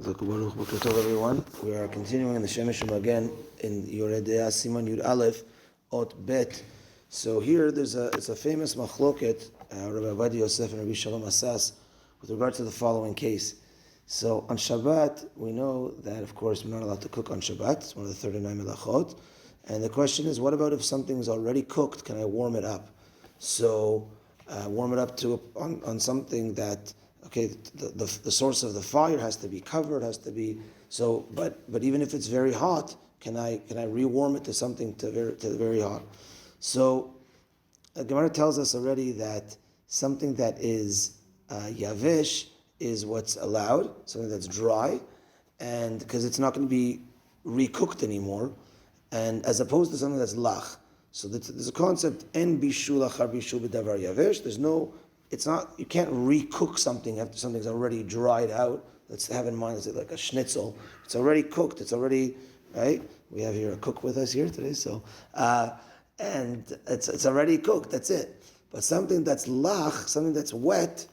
Boker Tov, everyone. We are continuing in the Shemeshim again in Yoredea Siman Yud Aleph Ot Bet. So here it's a famous machloket, Rabbi Avadi Yosef and Rabbi Shalom Asas, with regard to the following case. So on Shabbat, we know that of course we're not allowed to cook on Shabbat. It's one of the 39 melachot. And the question is, what about if something's already cooked? Can I warm it up? So warm it up on something that, okay, the source of the fire has to be covered, has to be so. But even if it's very hot, can I rewarm it to something to very hot? So the Gemara tells us already that something that is yavish is what's allowed, something that's dry, and because it's not going to be recooked anymore, and as opposed to something that's lach. So there's a concept en bishul achar bishul b'davar yavish. There's no. It's not, you can't recook something after something's already dried out. Let's have in mind, it's like a schnitzel. It's already cooked, it's already, right? We have here a cook with us here today, so, and it's already cooked, that's it. But something that's lach, something that's wet,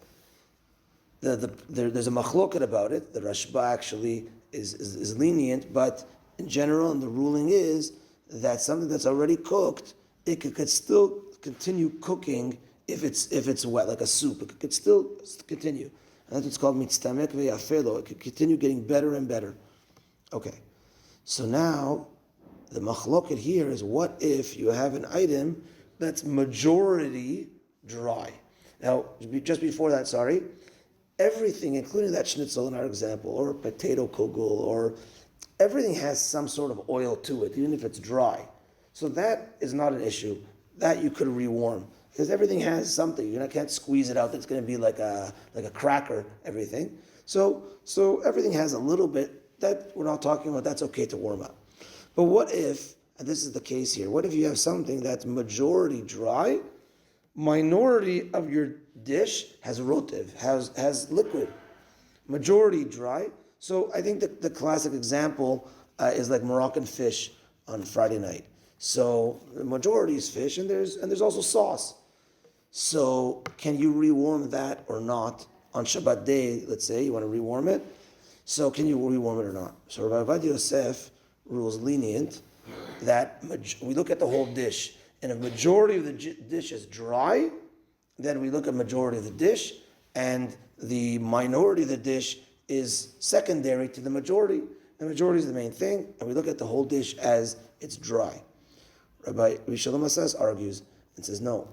there's a machloket about it. The Rashba actually is lenient, but in general, and the ruling is that something that's already cooked, it could still continue cooking if it's wet, like a soup. It could still continue. And that's what's called mitztamek ve'yafelo. It could continue getting better and better. Okay. So now, the machloket here is, what if you have an item that's majority dry? Now, just before that, everything, including that schnitzel in our example, or a potato kugel, or everything has some sort of oil to it, even if it's dry. So that is not an issue. That you could rewarm. Because everything has something. You can't squeeze it out. That's going to be like a cracker, everything. So everything has a little bit. That we're not talking about. That's okay to warm up. But what if, and this is the case here, what if you have something that's majority dry, minority of your dish has rotiv, has liquid, majority dry? So I think the classic example is like Moroccan fish on Friday night. So the majority is fish, and there's also sauce. So can you rewarm that or not on Shabbat day? Let's say you want to rewarm it. So can you rewarm it or not? So Rabbi Avadi Yosef rules lenient that we look at the whole dish, and if majority of the dish is dry, then we look at majority of the dish, and the minority of the dish is secondary to the majority. The majority is the main thing, and we look at the whole dish as it's dry. Rabbi Shalom Asas argues and says, no,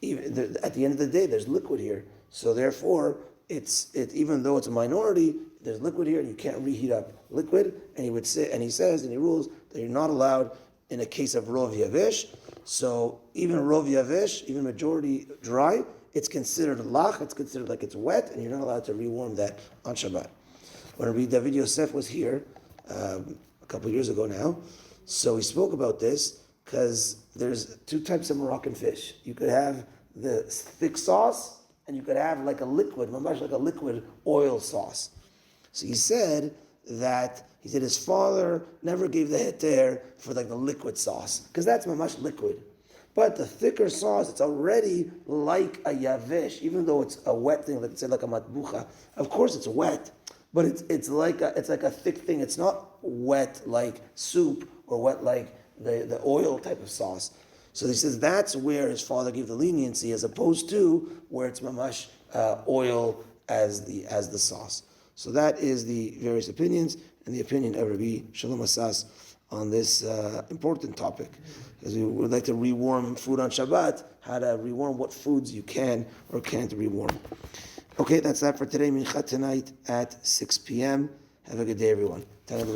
even at the end of the day, there's liquid here. So therefore, even though it's a minority, there's liquid here, and you can't reheat up liquid. And he rules that you're not allowed in a case of rov yavish. So even rov yavish, even majority dry, it's considered lach. It's considered like it's wet, and you're not allowed to rewarm that on Shabbat. When Rabbi David Yosef was here a couple years ago now, so he spoke about this. Because there's two types of Moroccan fish. You could have the thick sauce, and you could have like a liquid, like a liquid oil sauce. So he said his father never gave the heter for like the liquid sauce, because that's mamash liquid. But the thicker sauce, it's already like a yavish, even though it's a wet thing, like say like a matbucha. Of course it's wet, but it's like a thick thing. It's not wet like soup or wet like the oil type of sauce. So he says that's where his father gave the leniency, as opposed to where it's mamash oil as the sauce. So that is the various opinions, and the opinion of Rabbi Shalom Asas on this important topic. Because we would like to rewarm food on Shabbat, how to rewarm what foods you can or can't rewarm. Okay, that's that for today. Mincha tonight at 6 p.m. Have a good day, everyone. Tana